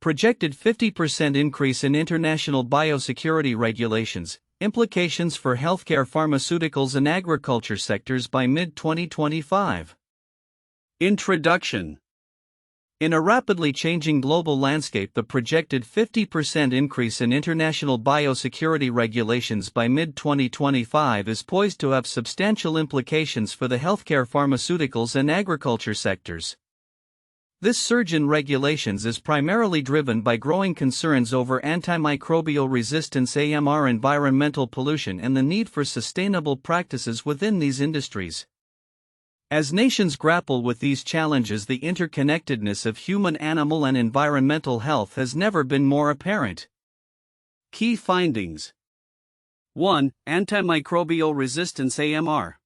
projected 50% increase in international biosecurity regulations, implications for healthcare, pharmaceuticals, and agriculture sectors by mid-2025. Introduction. In a rapidly changing global landscape, the projected 50% increase in international biosecurity regulations by mid-2025 is poised to have substantial implications for the healthcare, pharmaceuticals, and agriculture sectors. This surge in regulations is primarily driven by growing concerns over antimicrobial resistance, AMR, environmental pollution, and the need for sustainable practices within these industries. As nations grapple with these challenges, the interconnectedness of human, animal, and environmental health has never been more apparent. Key findings. 1. Antimicrobial resistance, AMR.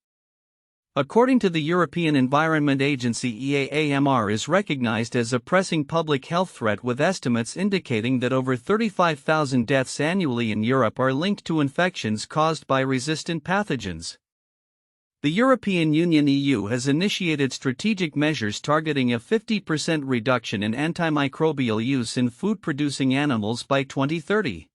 According to the European Environment Agency, AMR is recognized as a pressing public health threat, with estimates indicating that over 35,000 deaths annually in Europe are linked to infections caused by resistant pathogens. The European Union (EU) has initiated strategic measures targeting a 50% reduction in antimicrobial use in food-producing animals by 2030.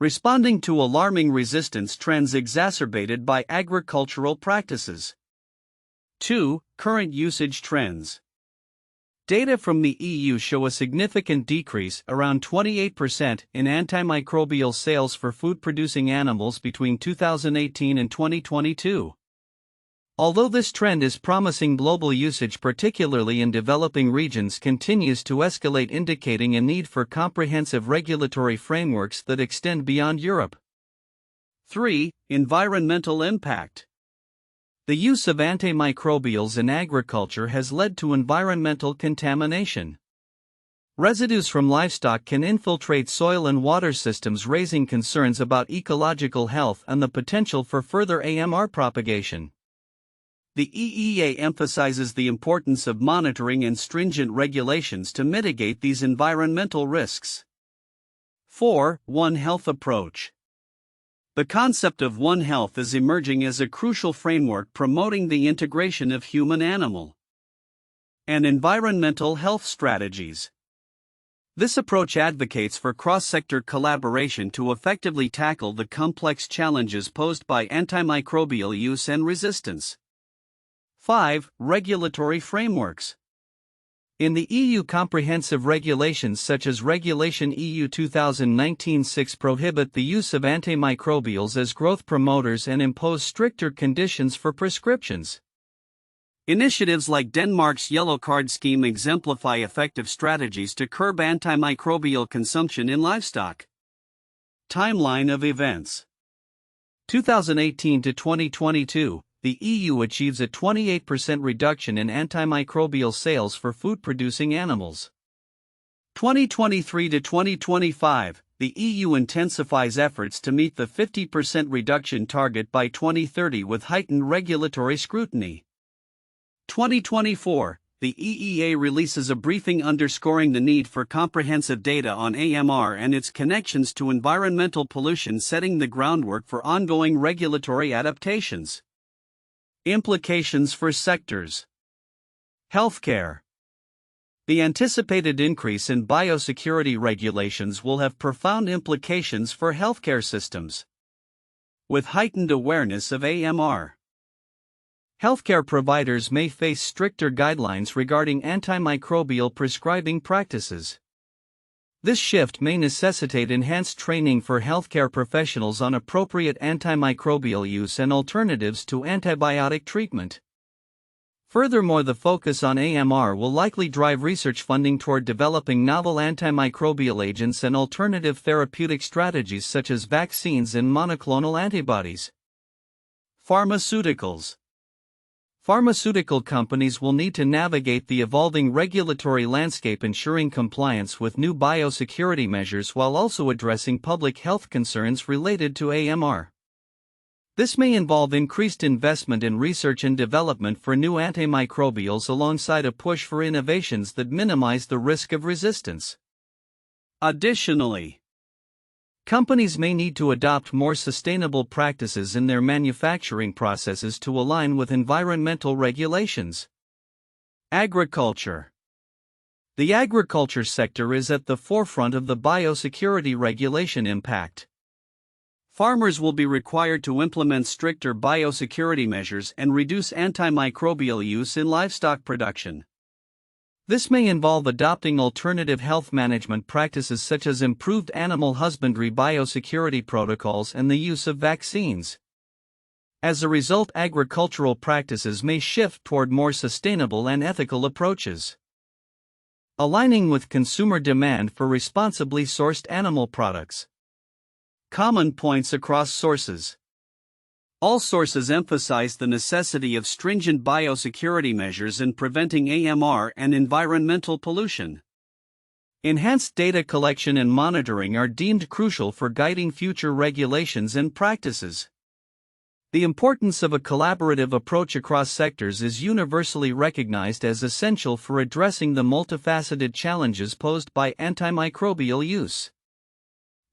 Responding to alarming resistance trends exacerbated by agricultural practices. 2. Current usage trends. Data from the EU show a significant decrease, around 28%, in antimicrobial sales for food-producing animals between 2018 and 2022. Although this trend is promising, global usage, particularly in developing regions, continues to escalate, indicating a need for comprehensive regulatory frameworks that extend beyond Europe. 3. Environmental impact. The use of antimicrobials in agriculture has led to environmental contamination. Residues from livestock can infiltrate soil and water systems, raising concerns about ecological health and the potential for further AMR propagation. The EEA emphasizes the importance of monitoring and stringent regulations to mitigate these environmental risks. 4. One Health approach. The concept of One Health is emerging as a crucial framework promoting the integration of human, animal, and environmental health strategies. This approach advocates for cross-sector collaboration to effectively tackle the complex challenges posed by antimicrobial use and resistance. 5. Regulatory frameworks. In the EU, comprehensive regulations such as Regulation EU 2019-6 prohibit the use of antimicrobials as growth promoters and impose stricter conditions for prescriptions. Initiatives like Denmark's Yellow Card scheme exemplify effective strategies to curb antimicrobial consumption in livestock. Timeline of events. 2018 to 2022. The EU achieves a 28% reduction in antimicrobial sales for food-producing animals. 2023 to 2025, the EU intensifies efforts to meet the 50% reduction target by 2030 with heightened regulatory scrutiny. 2024, the EEA releases a briefing underscoring the need for comprehensive data on AMR and its connections to environmental pollution, setting the groundwork for ongoing regulatory adaptations. Implications for sectors. Healthcare. The anticipated increase in biosecurity regulations will have profound implications for healthcare systems. With heightened awareness of AMR, healthcare providers may face stricter guidelines regarding antimicrobial prescribing practices. This shift may necessitate enhanced training for healthcare professionals on appropriate antimicrobial use and alternatives to antibiotic treatment. Furthermore, the focus on AMR will likely drive research funding toward developing novel antimicrobial agents and alternative therapeutic strategies such as vaccines and monoclonal antibodies. Pharmaceuticals. Pharmaceutical companies will need to navigate the evolving regulatory landscape, ensuring compliance with new biosecurity measures while also addressing public health concerns related to AMR. This may involve increased investment in research and development for new antimicrobials alongside a push for innovations that minimize the risk of resistance. Additionally, companies may need to adopt more sustainable practices in their manufacturing processes to align with environmental regulations. Agriculture. The agriculture sector is at the forefront of the biosecurity regulation impact. Farmers will be required to implement stricter biosecurity measures and reduce antimicrobial use in livestock production. This may involve adopting alternative health management practices such as improved animal husbandry biosecurity protocols and the use of vaccines. As a result, agricultural practices may shift toward more sustainable and ethical approaches, aligning with consumer demand for responsibly sourced animal products. Common points across sources. All sources emphasize the necessity of stringent biosecurity measures in preventing AMR and environmental pollution. Enhanced data collection and monitoring are deemed crucial for guiding future regulations and practices. The importance of a collaborative approach across sectors is universally recognized as essential for addressing the multifaceted challenges posed by antimicrobial use.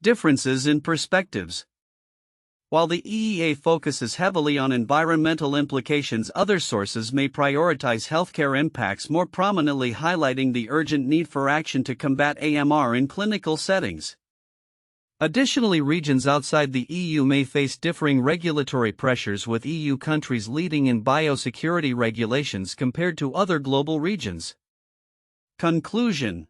Differences in perspectives. While the EEA focuses heavily on environmental implications, other sources may prioritize healthcare impacts, more prominently highlighting the urgent need for action to combat AMR in clinical settings. Additionally, regions outside the EU may face differing regulatory pressures, with EU countries leading in biosecurity regulations compared to other global regions. Conclusion.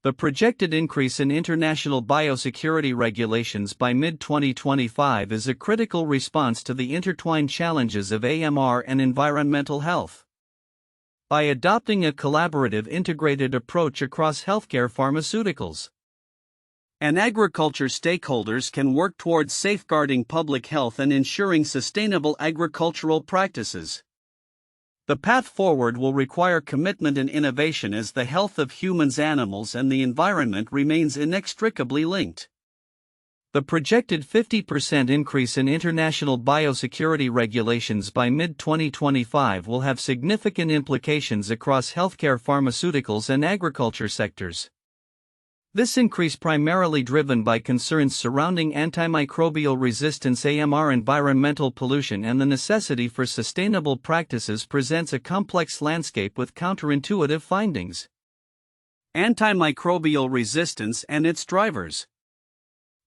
The projected increase in international biosecurity regulations by mid-2025 is a critical response to the intertwined challenges of AMR and environmental health. By adopting a collaborative, integrated approach across healthcare, pharmaceuticals, and agriculture, stakeholders can work towards safeguarding public health and ensuring sustainable agricultural practices. The path forward will require commitment and innovation, as the health of humans, animals, and the environment remains inextricably linked. The projected 50% increase in international biosecurity regulations by mid-2025 will have significant implications across healthcare, pharmaceuticals, and agriculture sectors. This increase, primarily driven by concerns surrounding antimicrobial resistance, AMR, environmental pollution, and the necessity for sustainable practices, presents a complex landscape with counterintuitive findings. Antimicrobial resistance and its drivers.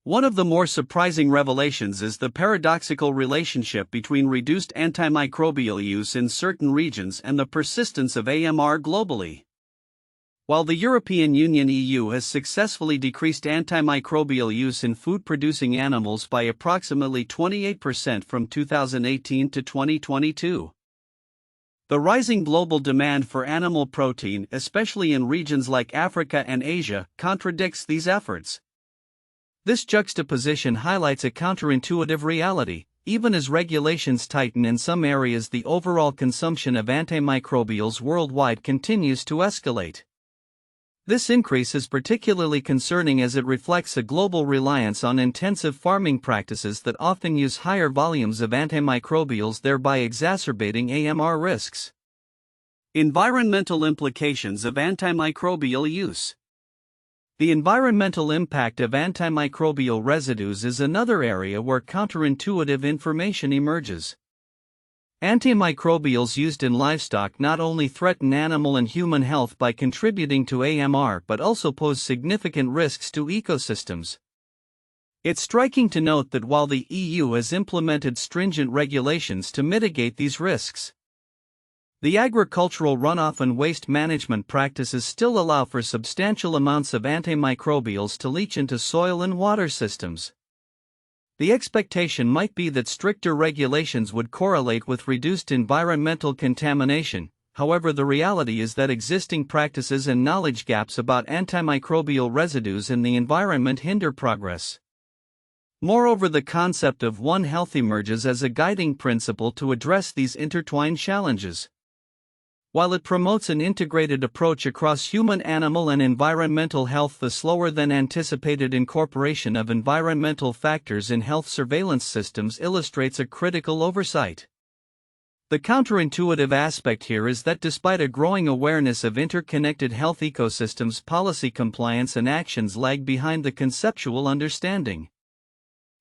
One of the more surprising revelations is the paradoxical relationship between reduced antimicrobial use in certain regions and the persistence of AMR globally. While the European Union (EU) has successfully decreased antimicrobial use in food-producing animals by approximately 28% from 2018 to 2022, the rising global demand for animal protein, especially in regions like Africa and Asia, contradicts these efforts. This juxtaposition highlights a counterintuitive reality. Even as regulations tighten in some areas, the overall consumption of antimicrobials worldwide continues to escalate. This increase is particularly concerning as it reflects a global reliance on intensive farming practices that often use higher volumes of antimicrobials, thereby exacerbating AMR risks. Environmental implications of antimicrobial use. The environmental impact of antimicrobial residues is another area where counterintuitive information emerges. Antimicrobials used in livestock not only threaten animal and human health by contributing to AMR but also pose significant risks to ecosystems. It's striking to note that while the EU has implemented stringent regulations to mitigate these risks, the agricultural runoff and waste management practices still allow for substantial amounts of antimicrobials to leach into soil and water systems. The expectation might be that stricter regulations would correlate with reduced environmental contamination. However, the reality is that existing practices and knowledge gaps about antimicrobial residues in the environment hinder progress. Moreover, the concept of One Health emerges as a guiding principle to address these intertwined challenges. While it promotes an integrated approach across human, animal, and environmental health, the slower than anticipated incorporation of environmental factors in health surveillance systems illustrates a critical oversight. The counterintuitive aspect here is that despite a growing awareness of interconnected health ecosystems, policy compliance and actions lag behind the conceptual understanding.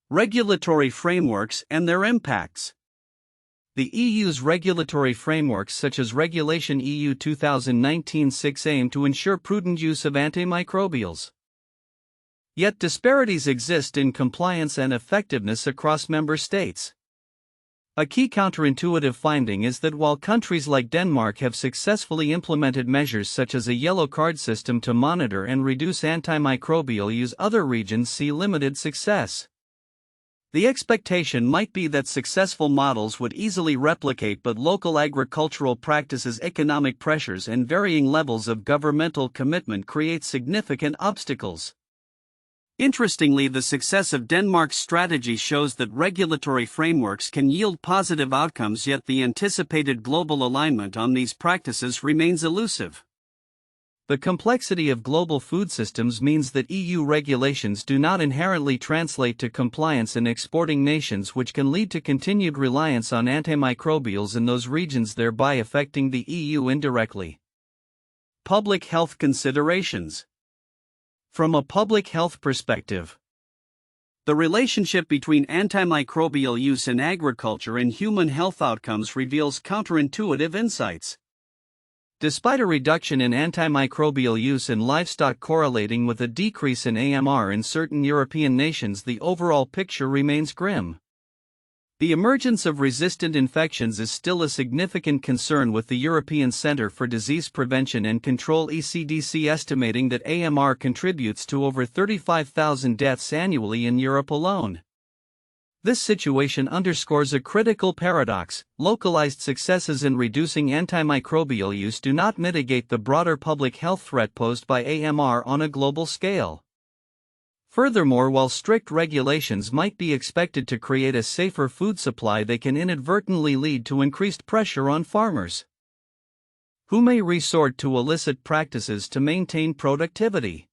Regulatory frameworks and their impacts. The EU's regulatory frameworks such as Regulation EU 2019/6 aim to ensure prudent use of antimicrobials. Yet disparities exist in compliance and effectiveness across member states. A key counterintuitive finding is that while countries like Denmark have successfully implemented measures such as a yellow card system to monitor and reduce antimicrobial use, other regions see limited success. The expectation might be that successful models would easily replicate, but local agricultural practices, economic pressures, and varying levels of governmental commitment create significant obstacles. Interestingly, the success of Denmark's strategy shows that regulatory frameworks can yield positive outcomes, yet the anticipated global alignment on these practices remains elusive. The complexity of global food systems means that EU regulations do not inherently translate to compliance in exporting nations, which can lead to continued reliance on antimicrobials in those regions, thereby affecting the EU indirectly. Public health considerations. From a public health perspective, the relationship between antimicrobial use in agriculture and human health outcomes reveals counterintuitive insights. Despite a reduction in antimicrobial use in livestock correlating with a decrease in AMR in certain European nations, the overall picture remains grim. The emergence of resistant infections is still a significant concern, with the European Centre for Disease Prevention and Control (ECDC) estimating that AMR contributes to over 35,000 deaths annually in Europe alone. This situation underscores a critical paradox: localized successes in reducing antimicrobial use do not mitigate the broader public health threat posed by AMR on a global scale. Furthermore, while strict regulations might be expected to create a safer food supply, they can inadvertently lead to increased pressure on farmers, who may resort to illicit practices to maintain productivity.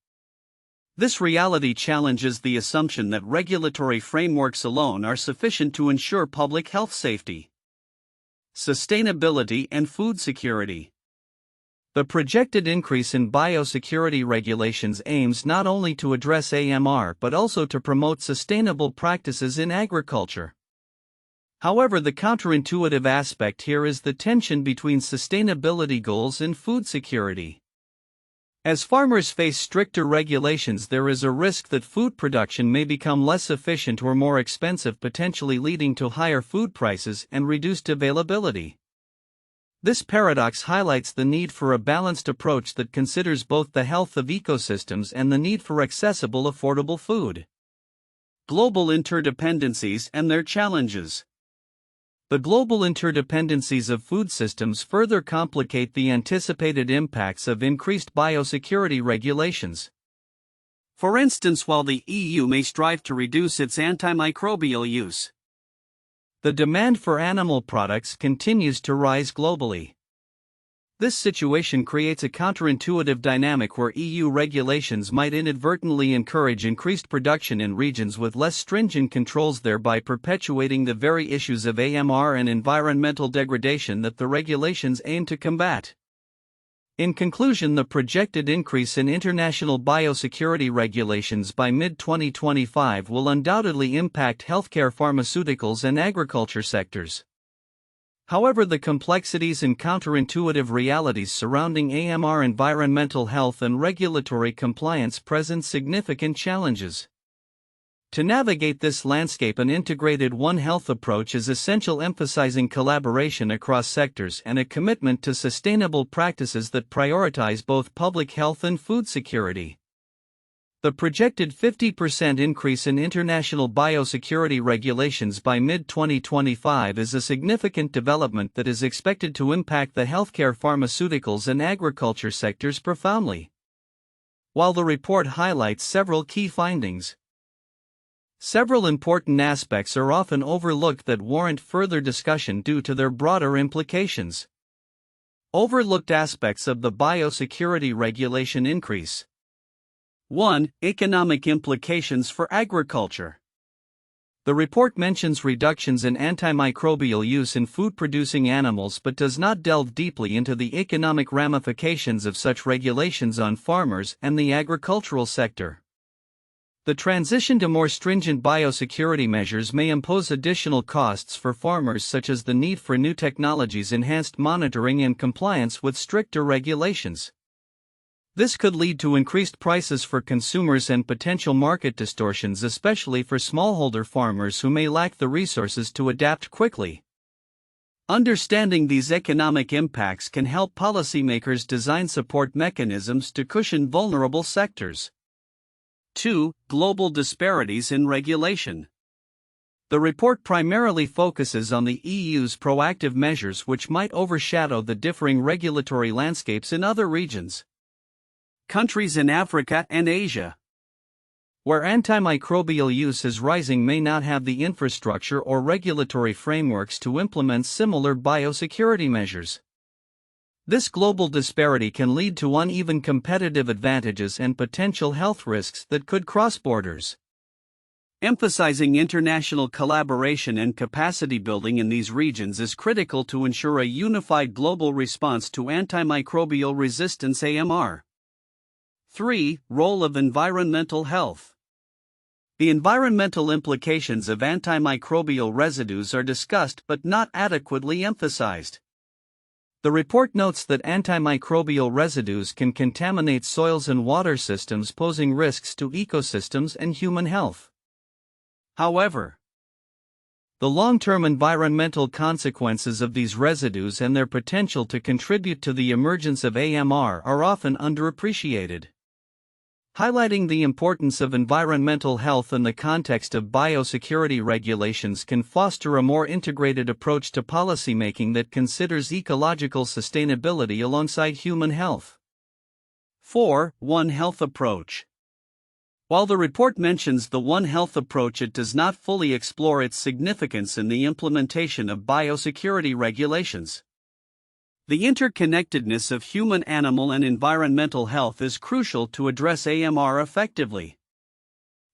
This reality challenges the assumption that regulatory frameworks alone are sufficient to ensure public health safety, sustainability, and food security. The projected increase in biosecurity regulations aims not only to address AMR but also to promote sustainable practices in agriculture. However, the counterintuitive aspect here is the tension between sustainability goals and food security. As farmers face stricter regulations, there is a risk that food production may become less efficient or more expensive, potentially leading to higher food prices and reduced availability. This paradox highlights the need for a balanced approach that considers both the health of ecosystems and the need for accessible, affordable food. Global interdependencies and their challenges. The global interdependencies of food systems further complicate the anticipated impacts of increased biosecurity regulations. For instance, while the EU may strive to reduce its antimicrobial use, the demand for animal products continues to rise globally. This situation creates a counterintuitive dynamic where EU regulations might inadvertently encourage increased production in regions with less stringent controls, thereby perpetuating the very issues of AMR and environmental degradation that the regulations aim to combat. In conclusion, the projected increase in international biosecurity regulations by mid-2025 will undoubtedly impact healthcare, pharmaceuticals, and agriculture sectors. However, the complexities and counterintuitive realities surrounding AMR, environmental health, and regulatory compliance present significant challenges. To navigate this landscape, an integrated One Health approach is essential, emphasizing collaboration across sectors and a commitment to sustainable practices that prioritize both public health and food security. The projected 50% increase in international biosecurity regulations by mid-2025 is a significant development that is expected to impact the healthcare, pharmaceuticals, and agriculture sectors profoundly. While the report highlights several key findings, several important aspects are often overlooked that warrant further discussion due to their broader implications. Overlooked aspects of the biosecurity regulation increase. 1. Economic implications for agriculture. The report mentions reductions in antimicrobial use in food-producing animals but does not delve deeply into the economic ramifications of such regulations on farmers and the agricultural sector. The transition to more stringent biosecurity measures may impose additional costs for farmers, such as the need for new technologies, enhanced monitoring, and compliance with stricter regulations. This could lead to increased prices for consumers and potential market distortions, especially for smallholder farmers who may lack the resources to adapt quickly. Understanding these economic impacts can help policymakers design support mechanisms to cushion vulnerable sectors. 2. Global disparities in regulation. The report primarily focuses on the EU's proactive measures, which might overshadow the differing regulatory landscapes in other regions. Countries in Africa and Asia, where antimicrobial use is rising, may not have the infrastructure or regulatory frameworks to implement similar biosecurity measures. This global disparity can lead to uneven competitive advantages and potential health risks that could cross borders. Emphasizing international collaboration and capacity building in these regions is critical to ensure a unified global response to antimicrobial resistance (AMR). 3. Role of environmental health. The environmental implications of antimicrobial residues are discussed but not adequately emphasized. The report notes that antimicrobial residues can contaminate soils and water systems, posing risks to ecosystems and human health. However, the long-term environmental consequences of these residues and their potential to contribute to the emergence of AMR are often underappreciated. Highlighting the importance of environmental health in the context of biosecurity regulations can foster a more integrated approach to policymaking that considers ecological sustainability alongside human health. 4. One Health approach. While the report mentions the One Health approach, it does not fully explore its significance in the implementation of biosecurity regulations. The interconnectedness of human, animal, and environmental health is crucial to address AMR effectively.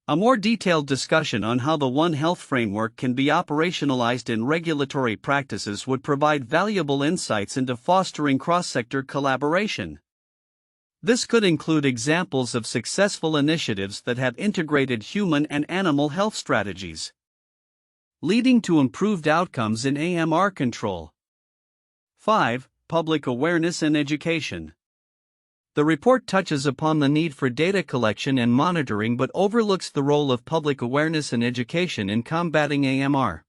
A more detailed discussion on how the One Health framework can be operationalized in regulatory practices would provide valuable insights into fostering cross-sector collaboration. This could include examples of successful initiatives that have integrated human and animal health strategies, leading to improved outcomes in AMR control. 5. Public awareness and education. The report touches upon the need for data collection and monitoring but overlooks the role of public awareness and education in combating AMR.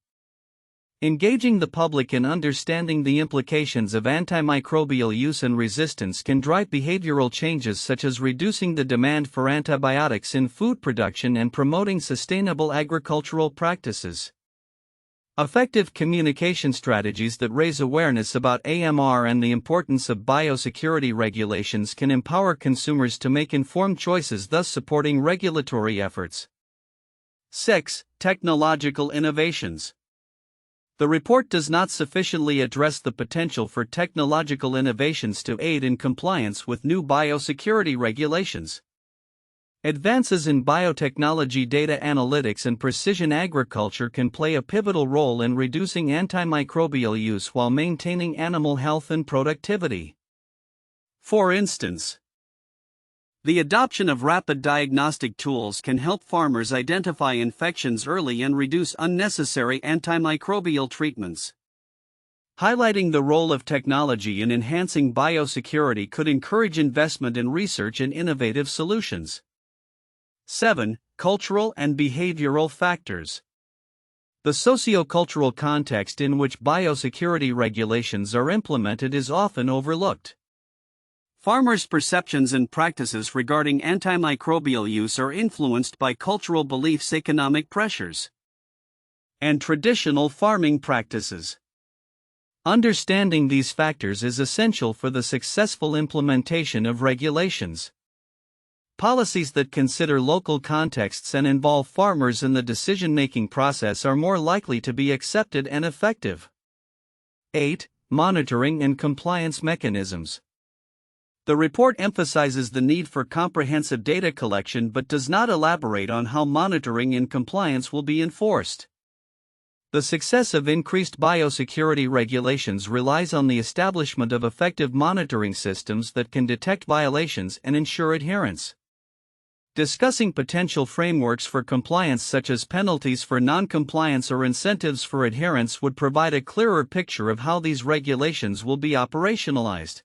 Engaging the public in understanding the implications of antimicrobial use and resistance can drive behavioral changes, such as reducing the demand for antibiotics in food production and promoting sustainable agricultural practices. Effective communication strategies that raise awareness about AMR and the importance of biosecurity regulations can empower consumers to make informed choices, thus supporting regulatory efforts. 6. Technological innovations. The report does not sufficiently address the potential for technological innovations to aid in compliance with new biosecurity regulations. Advances in biotechnology, data analytics, and precision agriculture can play a pivotal role in reducing antimicrobial use while maintaining animal health and productivity. For instance, the adoption of rapid diagnostic tools can help farmers identify infections early and reduce unnecessary antimicrobial treatments. Highlighting the role of technology in enhancing biosecurity could encourage investment in research and innovative solutions. 7. Cultural and behavioral factors. The sociocultural context in which biosecurity regulations are implemented is often overlooked. Farmers' perceptions and practices regarding antimicrobial use are influenced by cultural beliefs, economic pressures, and traditional farming practices. Understanding these factors is essential for the successful implementation of regulations. Policies that consider local contexts and involve farmers in the decision-making process are more likely to be accepted and effective. 8. Monitoring and compliance mechanisms. The report emphasizes the need for comprehensive data collection but does not elaborate on how monitoring and compliance will be enforced. The success of increased biosecurity regulations relies on the establishment of effective monitoring systems that can detect violations and ensure adherence. Discussing potential frameworks for compliance such as penalties for non-compliance or incentives for adherence would provide a clearer picture of how these regulations will be operationalized.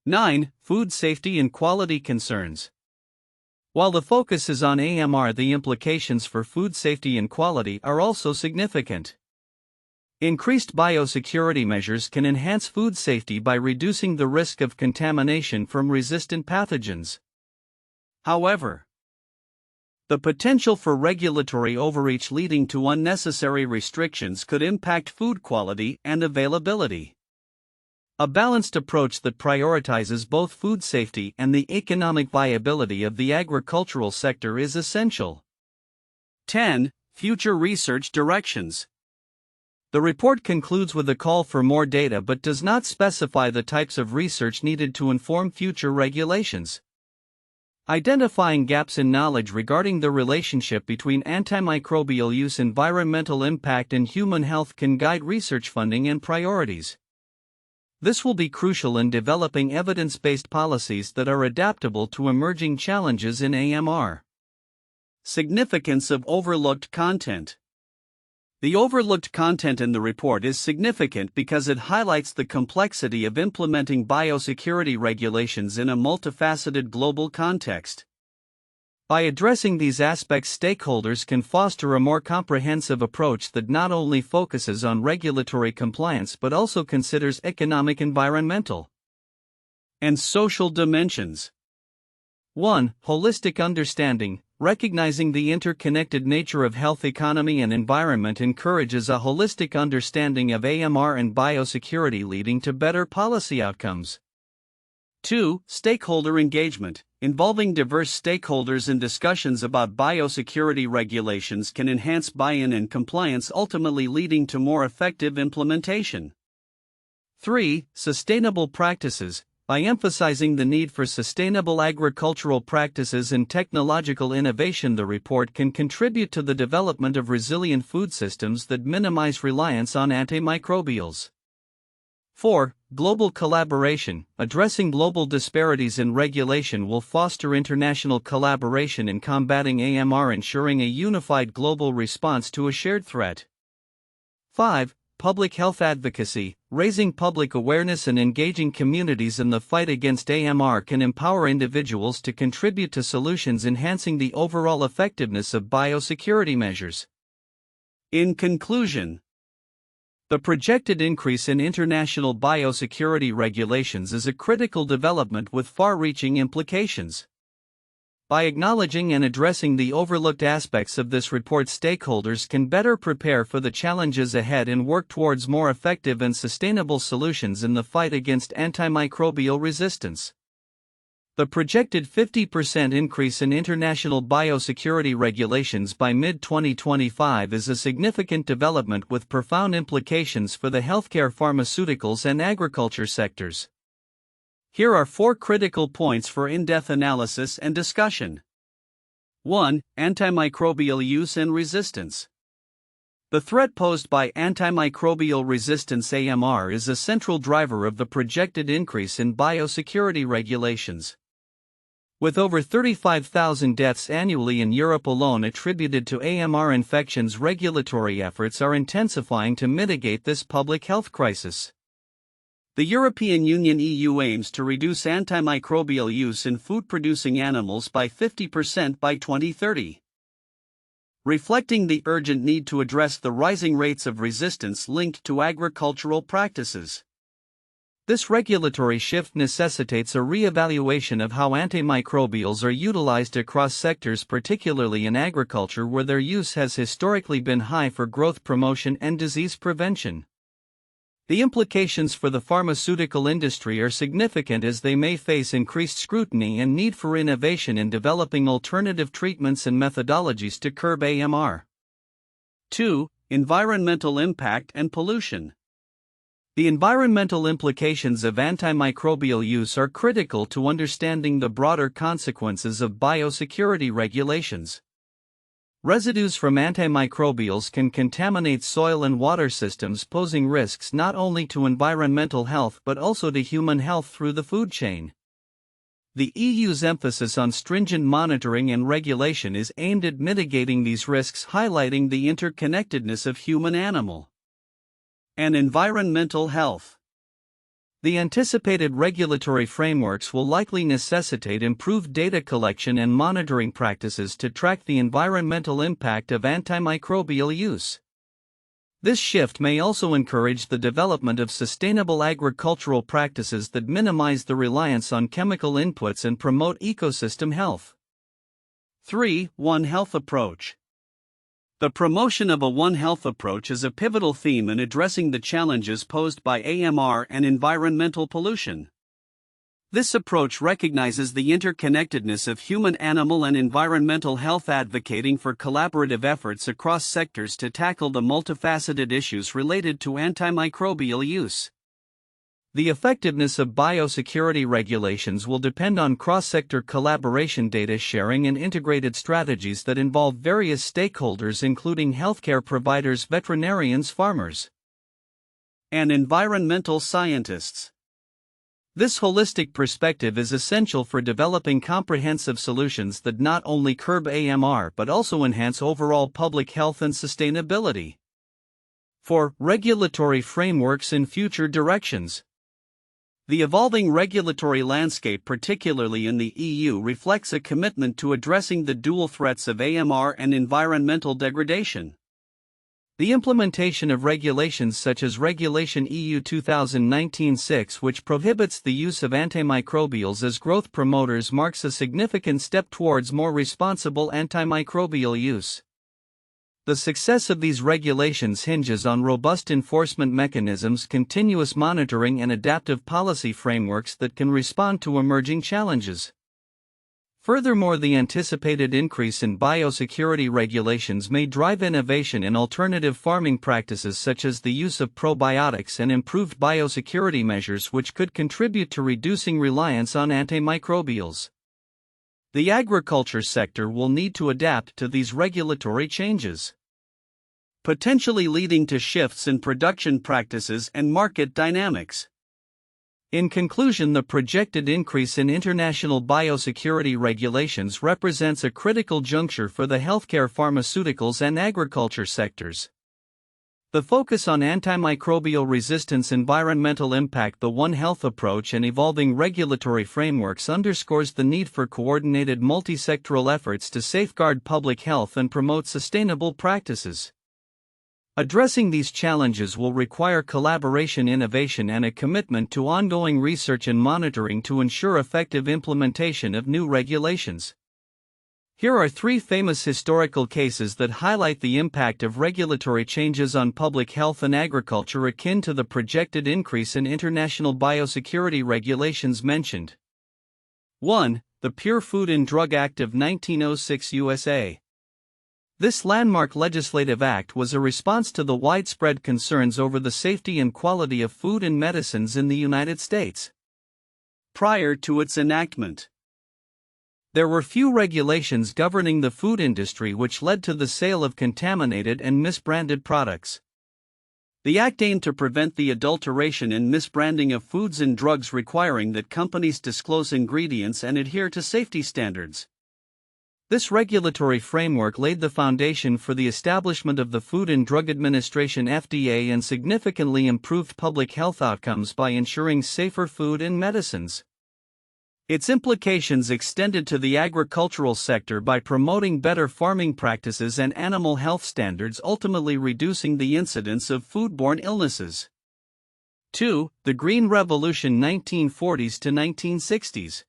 9. Food safety and quality concerns. While the focus is on AMR, the implications for food safety and quality are also significant. Increased biosecurity measures can enhance food safety by reducing the risk of contamination from resistant pathogens. However, the potential for regulatory overreach leading to unnecessary restrictions could impact food quality and availability. A balanced approach that prioritizes both food safety and the economic viability of the agricultural sector is essential. 10. Future research directions. The report concludes with a call for more data but does not specify the types of research needed to inform future regulations. Identifying gaps in knowledge regarding the relationship between antimicrobial use, environmental impact, and human health can guide research funding and priorities. This will be crucial in developing evidence-based policies that are adaptable to emerging challenges in AMR. Significance of overlooked content. The overlooked content in the report is significant because it highlights the complexity of implementing biosecurity regulations in a multifaceted global context. By addressing these aspects, stakeholders can foster a more comprehensive approach that not only focuses on regulatory compliance but also considers economic, environmental, and social dimensions. 1. Holistic understanding. Recognizing the interconnected nature of health, economy, and environment encourages a holistic understanding of AMR and biosecurity, leading to better policy outcomes. 2. Stakeholder engagement. Involving diverse stakeholders in discussions about biosecurity regulations can enhance buy-in and compliance, ultimately leading to more effective implementation. 3. Sustainable practices. By emphasizing the need for sustainable agricultural practices and technological innovation, the report can contribute to the development of resilient food systems that minimize reliance on antimicrobials. 4. Global collaboration. Addressing global disparities in regulation will foster international collaboration in combating AMR, ensuring a unified global response to a shared threat. 5. Public health advocacy. Raising public awareness and engaging communities in the fight against AMR can empower individuals to contribute to solutions, enhancing the overall effectiveness of biosecurity measures. In conclusion, the projected increase in international biosecurity regulations is a critical development with far-reaching implications. By acknowledging and addressing the overlooked aspects of this report, stakeholders can better prepare for the challenges ahead and work towards more effective and sustainable solutions in the fight against antimicrobial resistance. The projected 50% increase in international biosecurity regulations by mid-2025 is a significant development with profound implications for the healthcare, pharmaceuticals, and agriculture sectors. Here are 4 critical points for in-depth analysis and discussion. 1. Antimicrobial use and resistance. The threat posed by antimicrobial resistance (AMR) is a central driver of the projected increase in biosecurity regulations. With over 35,000 deaths annually in Europe alone attributed to AMR infections, regulatory efforts are intensifying to mitigate this public health crisis. The European Union (EU) aims to reduce antimicrobial use in food-producing animals by 50% by 2030. Reflecting the urgent need to address the rising rates of resistance linked to agricultural practices. This regulatory shift necessitates a re-evaluation of how antimicrobials are utilized across sectors, particularly in agriculture, where their use has historically been high for growth promotion and disease prevention. The implications for the pharmaceutical industry are significant, as they may face increased scrutiny and need for innovation in developing alternative treatments and methodologies to curb AMR. 2. Environmental impact and pollution. The environmental implications of antimicrobial use are critical to understanding the broader consequences of biosecurity regulations. Residues from antimicrobials can contaminate soil and water systems, posing risks not only to environmental health but also to human health through the food chain. The EU's emphasis on stringent monitoring and regulation is aimed at mitigating these risks, highlighting the interconnectedness of human-animal and environmental health. The anticipated regulatory frameworks will likely necessitate improved data collection and monitoring practices to track the environmental impact of antimicrobial use. This shift may also encourage the development of sustainable agricultural practices that minimize the reliance on chemical inputs and promote ecosystem health. 3. One Health Approach. The promotion of a One Health approach is a pivotal theme in addressing the challenges posed by AMR and environmental pollution. This approach recognizes the interconnectedness of human, animal, and environmental health, advocating for collaborative efforts across sectors to tackle the multifaceted issues related to antimicrobial use. The effectiveness of biosecurity regulations will depend on cross-sector collaboration, data sharing, and integrated strategies that involve various stakeholders, including healthcare providers, veterinarians, farmers, and environmental scientists. This holistic perspective is essential for developing comprehensive solutions that not only curb AMR but also enhance overall public health and sustainability. 4. Regulatory frameworks and future directions. The evolving regulatory landscape, particularly in the EU, reflects a commitment to addressing the dual threats of AMR and environmental degradation. The implementation of regulations such as Regulation EU 2019-6, which prohibits the use of antimicrobials as growth promoters, marks a significant step towards more responsible antimicrobial use. The success of these regulations hinges on robust enforcement mechanisms, continuous monitoring, and adaptive policy frameworks that can respond to emerging challenges. Furthermore, the anticipated increase in biosecurity regulations may drive innovation in alternative farming practices such as the use of probiotics and improved biosecurity measures, which could contribute to reducing reliance on antimicrobials. The agriculture sector will need to adapt to these regulatory changes, potentially leading to shifts in production practices and market dynamics. In conclusion, the projected increase in international biosecurity regulations represents a critical juncture for the healthcare, pharmaceuticals, and agriculture sectors. The focus on antimicrobial resistance, environmental impact, the One Health approach, and evolving regulatory frameworks underscores the need for coordinated multi-sectoral efforts to safeguard public health and promote sustainable practices. Addressing these challenges will require collaboration, innovation, and a commitment to ongoing research and monitoring to ensure effective implementation of new regulations. Here are 3 famous historical cases that highlight the impact of regulatory changes on public health and agriculture akin to the projected increase in international biosecurity regulations mentioned. 1. The Pure Food and Drug Act of 1906 USA. This landmark legislative act was a response to the widespread concerns over the safety and quality of food and medicines in the United States. Prior to its enactment, there were few regulations governing the food industry, which led to the sale of contaminated and misbranded products. The act aimed to prevent the adulteration and misbranding of foods and drugs, requiring that companies disclose ingredients and adhere to safety standards. This regulatory framework laid the foundation for the establishment of the Food and Drug Administration (FDA) and significantly improved public health outcomes by ensuring safer food and medicines. Its implications extended to the agricultural sector by promoting better farming practices and animal health standards, ultimately reducing the incidence of foodborne illnesses. 2. The Green Revolution 1940s to 1960s.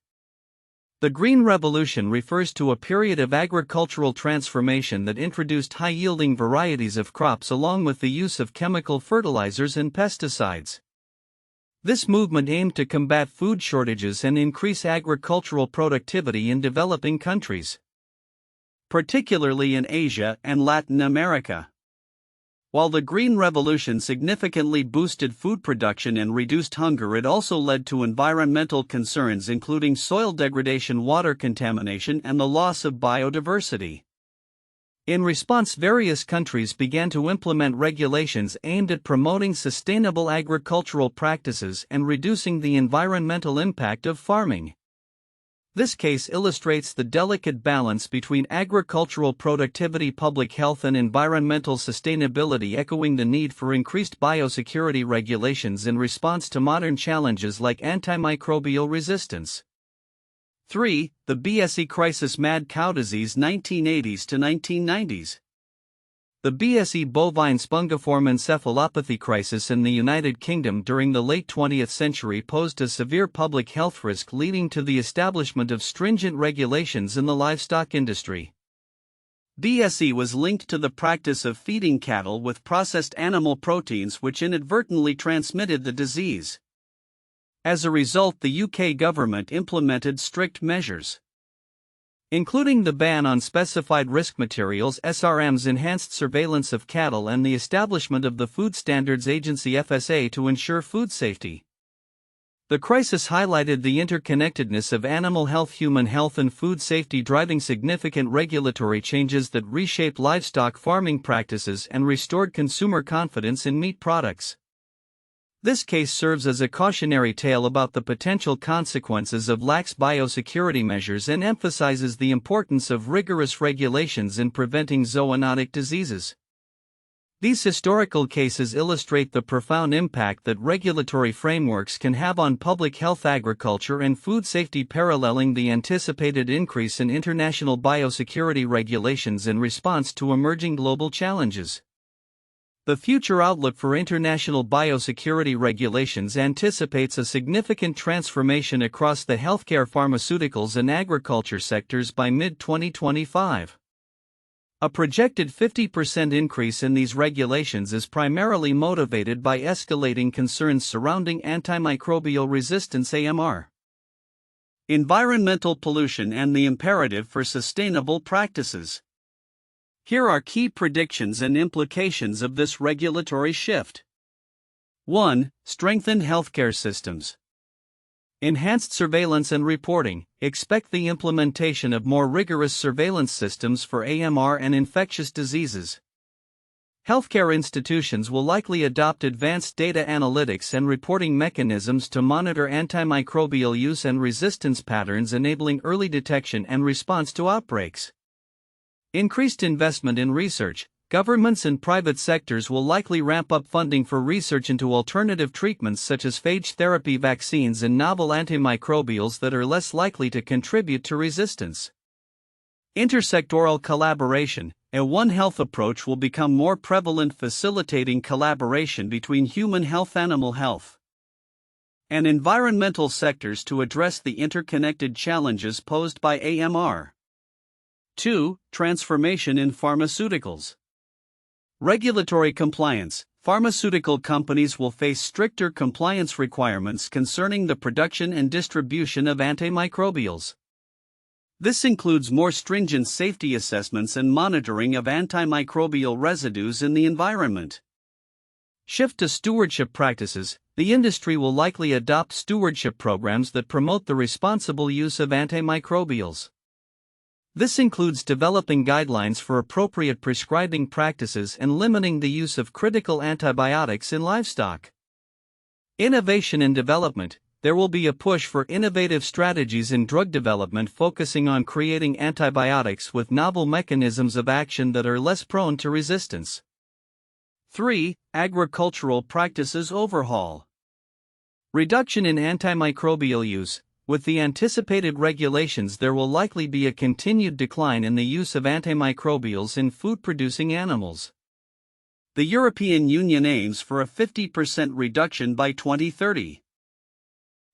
The Green Revolution refers to a period of agricultural transformation that introduced high-yielding varieties of crops along with the use of chemical fertilizers and pesticides. This movement aimed to combat food shortages and increase agricultural productivity in developing countries, particularly in Asia and Latin America. While the Green Revolution significantly boosted food production and reduced hunger, it also led to environmental concerns, including soil degradation, water contamination, and the loss of biodiversity. In response, various countries began to implement regulations aimed at promoting sustainable agricultural practices and reducing the environmental impact of farming. This case illustrates the delicate balance between agricultural productivity, public health, and environmental sustainability, echoing the need for increased biosecurity regulations in response to modern challenges like antimicrobial resistance. 3. The BSE crisis. Mad cow disease, 1980s to 1990s. The BSE bovine spongiform encephalopathy crisis in the United Kingdom during the late 20th century posed a severe public health risk, leading to the establishment of stringent regulations in the livestock industry. BSE was linked to the practice of feeding cattle with processed animal proteins, which inadvertently transmitted the disease. As a result, the UK government implemented strict measures, including the ban on specified risk materials (SRMs), enhanced surveillance of cattle, and the establishment of the Food Standards Agency (FSA) to ensure food safety. The crisis highlighted the interconnectedness of animal health, human health, and food safety, driving significant regulatory changes that reshaped livestock farming practices and restored consumer confidence in meat products. This case serves as a cautionary tale about the potential consequences of lax biosecurity measures and emphasizes the importance of rigorous regulations in preventing zoonotic diseases. These historical cases illustrate the profound impact that regulatory frameworks can have on public health, agriculture, and food safety, paralleling the anticipated increase in international biosecurity regulations in response to emerging global challenges. The future outlook for international biosecurity regulations anticipates a significant transformation across the healthcare, pharmaceuticals, and agriculture sectors by mid-2025. A projected 50% increase in these regulations is primarily motivated by escalating concerns surrounding antimicrobial resistance (AMR), environmental pollution, and the imperative for sustainable practices. Here are key predictions and implications of this regulatory shift. 1. Strengthened healthcare systems. Enhanced surveillance and reporting. Expect the implementation of more rigorous surveillance systems for AMR and infectious diseases. Healthcare institutions will likely adopt advanced data analytics and reporting mechanisms to monitor antimicrobial use and resistance patterns, enabling early detection and response to outbreaks. Increased investment in research. Governments and private sectors will likely ramp up funding for research into alternative treatments such as phage therapy, vaccines, and novel antimicrobials that are less likely to contribute to resistance. Intersectoral collaboration. A One Health approach will become more prevalent, facilitating collaboration between human health, animal health, and environmental sectors to address the interconnected challenges posed by AMR. 2. Transformation in pharmaceuticals. Regulatory compliance. Pharmaceutical companies will face stricter compliance requirements concerning the production and distribution of antimicrobials. This includes more stringent safety assessments and monitoring of antimicrobial residues in the environment. Shift to stewardship practices. The industry will likely adopt stewardship programs that promote the responsible use of antimicrobials. This includes developing guidelines for appropriate prescribing practices and limiting the use of critical antibiotics in livestock. Innovation and development. There will be a push for innovative strategies in drug development focusing on creating antibiotics with novel mechanisms of action that are less prone to resistance. 3. Agricultural practices overhaul. Reduction in antimicrobial use. With the anticipated regulations, there will likely be a continued decline in the use of antimicrobials in food-producing animals. The European Union aims for a 50% reduction by 2030,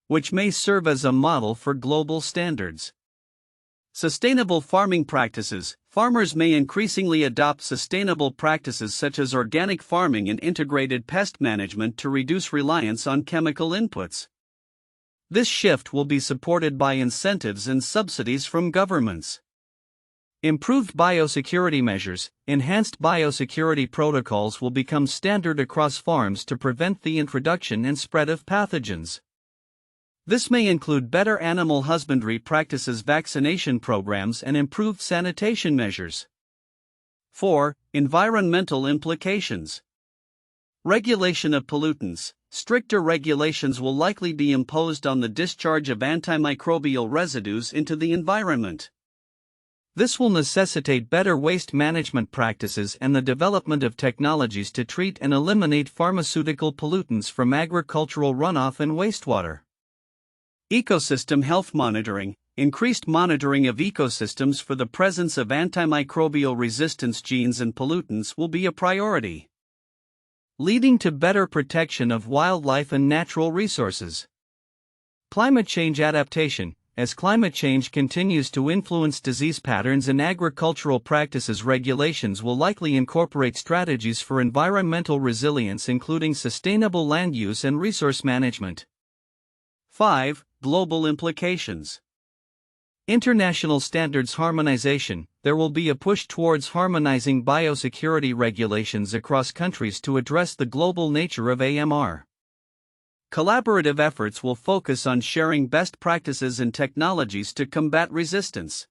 which may serve as a model for global standards. Sustainable farming practices. Farmers may increasingly adopt sustainable practices such as organic farming and integrated pest management to reduce reliance on chemical inputs. This shift will be supported by incentives and subsidies from governments. Improved biosecurity measures. Enhanced biosecurity protocols will become standard across farms to prevent the introduction and spread of pathogens. This may include better animal husbandry practices, vaccination programs, and improved sanitation measures. 4. Environmental implications. Regulation of pollutants. stricter regulations will likely be imposed on the discharge of antimicrobial residues into the environment. This will necessitate better waste management practices and the development of technologies to treat and eliminate pharmaceutical pollutants from agricultural runoff and wastewater. Ecosystem health monitoring. Increased monitoring of ecosystems for the presence of antimicrobial resistance genes and pollutants will be a priority, leading to better protection of wildlife and natural resources. Climate change adaptation. As climate change continues to influence disease patterns and agricultural practices, regulations will likely incorporate strategies for environmental resilience, including sustainable land use and resource management. 5. Global implications. International standards harmonization. There will be a push towards harmonizing biosecurity regulations across countries to address the global nature of AMR. Collaborative efforts will focus on sharing best practices and technologies to combat resistance.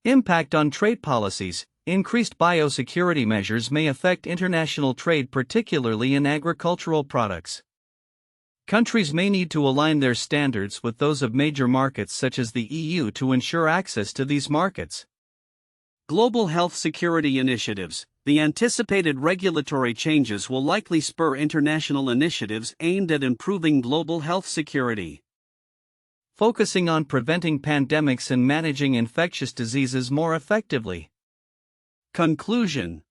Impact on trade policies. Increased biosecurity measures may affect international trade, particularly in agricultural products. Countries may need to align their standards with those of major markets such as the EU to ensure access to these markets. Global health security initiatives. The anticipated regulatory changes will likely spur international initiatives aimed at improving global health security, focusing on preventing pandemics and managing infectious diseases more effectively. Conclusion.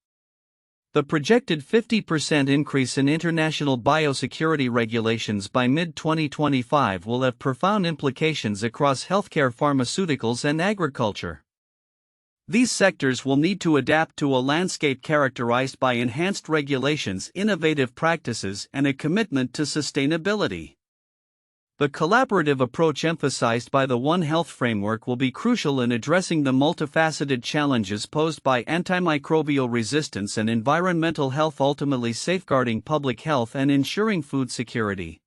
The projected 50% increase in international biosecurity regulations by mid-2025 will have profound implications across healthcare, pharmaceuticals, and agriculture. These sectors will need to adapt to a landscape characterized by enhanced regulations, innovative practices, and a commitment to sustainability. The collaborative approach emphasized by the One Health framework will be crucial in addressing the multifaceted challenges posed by antimicrobial resistance and environmental health, ultimately safeguarding public health and ensuring food security.